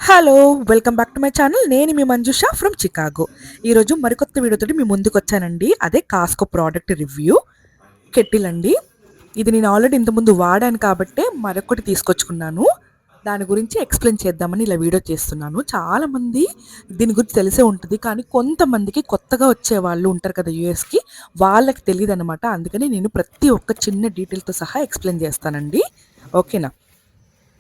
Hello! Welcome back to my channel. నేను మీ Manjusha from Chicago. ఈరోజు మరికొత్త వీడియోతోటి మీ ముందుకొచ్చానండి. అదే కాస్కో ప్రోడక్ట్ రివ్యూ కెటిల్ అండి. ఇది నేను ఆల్రెడీ ఇంతకుముందు వాడాను కాబట్టే మరొకటి తీసుకొచ్చుకున్నాను. దాని గురించి ఎక్స్‌ప్లెయిన్ చేద్దామని ఇలా వీడియో చేస్తున్నాను. చాలామంది దీని గురించి తెలిసే ఉంటది. కానీ కొంతమందికి కొత్తగా వచ్చేవాళ్ళు ఉంటారు కదా యూఎస్‌కి, వాళ్ళకి తెలీదనమాట. అందుకని నేను ప్రతి ఒక్క చిన్న డీటెయిల్‌తో సహా ఎక్స్‌ప్లెయిన్ చేస్తానండి. ఓకేనా?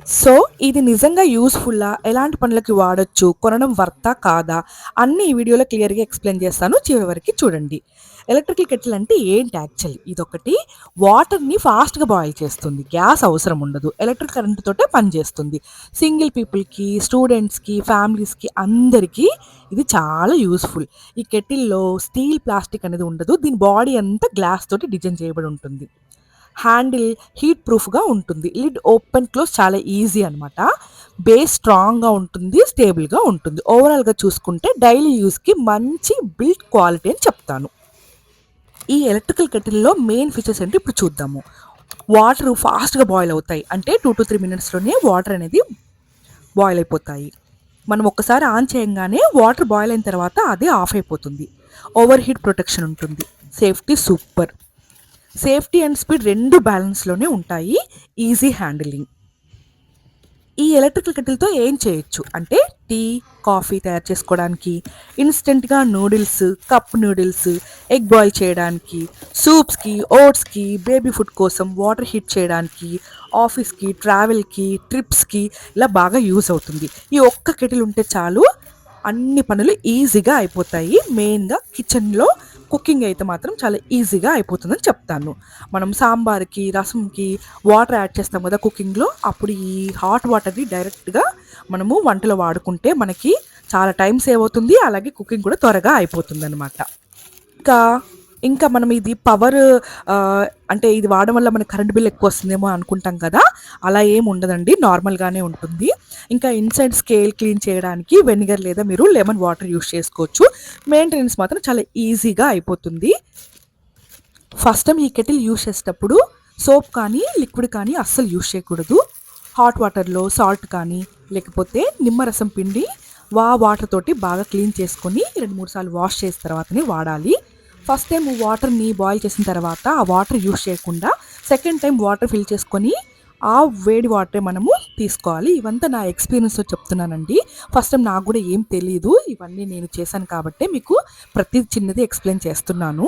సో, ఇది నిజంగా యూజ్‌ఫుల్లా? ఎలాంటి పనులకి వాడొచ్చు? కొనడం వర్తా? కాదా? అన్నీ ఈ వీడియోలో క్లియర్‌గా ఎక్స్‌ప్లెయిన్ చేస్తాను. చివరి వరకి చూడండి. ఎలక్ట్రికల్ కెటిల్ అంటే ఏంటి యాక్చువల్లీ? ఇదొకటి వాటర్‌ని ఫాస్ట్‌గా బాయిల్ చేస్తుంది. గ్యాస్ అవసరం ఉండదు. ఎలక్ట్రిక్ కరెంట్ తోటే పనిచేస్తుంది. సింగిల్ పీపుల్‌కి, స్టూడెంట్స్‌కి, ఫ్యామిలీస్‌కి అందరికీ ఇది చాలా యూజ్‌ఫుల్. ఈ కెటిల్‌లో స్టీల్, ప్లాస్టిక్ అనేది ఉండదు. దీని బాడీ అంతా గ్లాస్ తోటి డిజైన్ చేయబడి ఉంటుంది. హ్యాండిల్ హీట్ ప్రూఫ్‌గా ఉంటుంది. లిడ్ ఓపెన్, క్లోజ్ చాలా ఈజీ అనమాట. బేస్ స్ట్రాంగ్‌గా ఉంటుంది. స్టేబుల్‌గా ఉంటుంది. ఓవరాల్‌గా చూసుకుంటే డైలీ యూజ్‌కి మంచి బిల్డ్ క్వాలిటీ అని చెప్తాను. ఈ ఎలక్ట్రికల్ కెటిల్‌లో మెయిన్ ఫీచర్స్ ఏంటో ఇప్పుడు చూద్దాము. వాటర్ ఫాస్ట్‌గా బాయిల్ అవుతాయి. అంటే 2-3 మినిట్స్‌లోనే వాటర్ అనేది బాయిల్ అయిపోతాయి. మనం ఒక్కసారి ఆన్ చేయంగానే వాటర్ బాయిల్ అయిన తర్వాత అది ఆఫ్ అయిపోతుంది. ఓవర్ హీట్ ప్రొటెక్షన్ ఉంటుంది. Safety super. Safety and speed 2 బ్యాలెన్స్‌లోనే ఉంటాయి. Easy handling. ఈ ఎలక్ట్రికల్ కెటిల్‌తో ఏం చేయొచ్చు అంటే టీ, కాఫీ తయారు చేసుకోవడానికి, ఇన్‌స్టంట్‌గా noodles, cup noodles, egg boil చేయడానికి, సూప్స్‌కి, ఓట్స్‌కి, బేబీ ఫుడ్ కోసం వాటర్ హీట్ చేయడానికి, ఆఫీస్‌కి, ట్రావెల్‌కి, ట్రిప్స్‌కి ఇలా బాగా యూజ్ అవుతుంది. ఈ ఒక్క కెటిల్ ఉంటే చాలు అన్ని పనులు ఈజీగా అయిపోతాయి. మెయిన్‌గా కిచెన్‌లో కుకింగ్ అయితే మాత్రం చాలా ఈజీగా అయిపోతుందని చెప్తాను. మనం సాంబార్‌కి, రసంకి వాటర్ యాడ్ చేస్తాం కదా కుకింగ్‌లో. అప్పుడు ఈ హాట్ వాటర్‌ని డైరెక్ట్‌గా మనము వంటలో వాడుకుంటే మనకి చాలా టైం సేవ్ అవుతుంది. అలాగే కుకింగ్ కూడా త్వరగా అయిపోతుందనమాట. ఇంకా, ఇంకా మనం ఇది పవర్ అంటే ఇది వాడడం వల్ల మనకు కరెంట్ బిల్ ఎక్కువొస్తుందేమో అనుకుంటాం కదా! అలా ఏమి ఉండదండి. నార్మల్‌గానే ఉంటుంది. ఇంకా ఇన్‌సైడ్ స్కేల్ క్లీన్ చేయడానికి వెనిగర్ లేదా మీరు లెమన్ వాటర్ యూజ్ చేసుకోవచ్చు. మెయింటెనెన్స్ మాత్రం చాలా ఈజీగా అయిపోతుంది. ఫస్ట్ టైమ్ ఈ కెటిల్ యూజ్ చేసేటప్పుడు సోప్ కానీ, లిక్విడ్ కానీ అస్సలు యూజ్ చేయకూడదు. హాట్ వాటర్‌లో సాల్ట్ కానీ, లేకపోతే నిమ్మరసం పిండి వాటర్ తోటి బాగా క్లీన్ చేసుకొని 2, 3 సార్లు వాష్ చేసిన తర్వాతనే వాడాలి. ఫస్ట్ టైం వాటర్‌ని బాయిల్ చేసిన తర్వాత ఆ వాటర్ యూజ్ చేయకుండా సెకండ్ టైం వాటర్ ఫిల్ చేసుకొని ఆ వేడి వాటరే మనము తీసుకోవాలి. ఇవంతా నా ఎక్స్‌పీరియన్స్‌తో చెప్తున్నానండి. ఫస్ట్ టైం నాకు కూడా ఏం తెలీదు. ఇవన్నీ నేను చేశాను కాబట్టే మీకు ప్రతి చిన్నది ఎక్స్‌ప్లెయిన్ చేస్తున్నాను.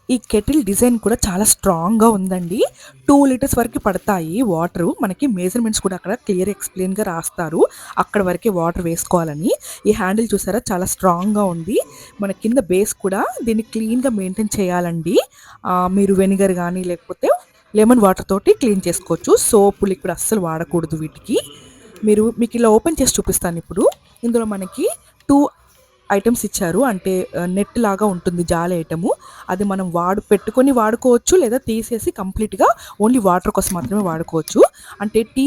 ఈ కెటిల్ డిజైన్ కూడా చాలా స్ట్రాంగ్‌గా ఉందండి. 2 లీటర్స్ వరకు పడతాయి వాటరు. మనకి మెజర్‌మెంట్స్ కూడా అక్కడ క్లియర్ ఎక్స్‌ప్లెయిన్‌గా రాస్తారు. అక్కడ వరకే వాటర్ వేసుకోవాలని. ఈ హ్యాండిల్ చూసారా చాలా స్ట్రాంగ్‌గా ఉంది. మన కింద బేస్ కూడా దీన్ని క్లీన్‌గా మెయింటైన్ చేయాలండి. మీరు వెనిగర్ గానీ లేకపోతే లెమన్ వాటర్ తోటి క్లీన్ చేసుకోవచ్చు. సోపు, లిక్విడ్ అస్సలు వాడకూడదు వీటికి. మీకు ఇలా ఓపెన్ చేసి చూపిస్తానిప్పుడు. ఇందులో మనకి 2 ఐటెమ్స్ ఇచ్చారు. అంటే నెట్ లాగా ఉంటుంది జాలి ఐటెము. అది మనం పెట్టుకొని వాడుకోవచ్చు. లేదా తీసేసి కంప్లీట్‌గా ఓన్లీ వాటర్ కోసం మాత్రమే వాడుకోవచ్చు. అంటే టీ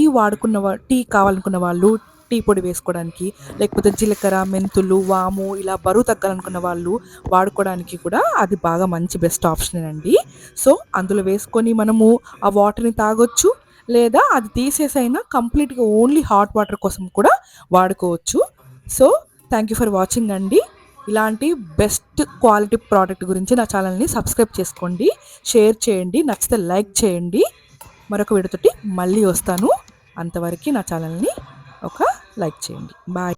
కావాలనుకున్న వాళ్ళు టీ పొడి వేసుకోవడానికి, లేకపోతే జీలకర్ర, మెంతులు, వాము ఇలా బరువు తగ్గాలనుకున్న వాళ్ళు వాడుకోవడానికి కూడా అది బాగా మంచి బెస్ట్ ఆప్షనేనండి. సో, అందులో వేసుకొని మనము ఆ వాటర్‌ని తాగొచ్చు. లేదా అది తీసేసైనా కంప్లీట్‌గా ఓన్లీ హాట్ వాటర్ కోసం కూడా వాడుకోవచ్చు. So, thank you for watching అండి. ఇలాంటి బెస్ట్ క్వాలిటీ ప్రోడక్ట్ గురించి నా ఛానల్‌ని సబ్స్క్రైబ్ చేసుకోండి. షేర్ చేయండి. నచ్చితే లైక్ చేయండి. మరొక వీడియోతోటి మళ్ళీ వస్తాను. అంతవరకి నా ఛానల్‌ని ఒక లైక్ చేయండి. బాయ్.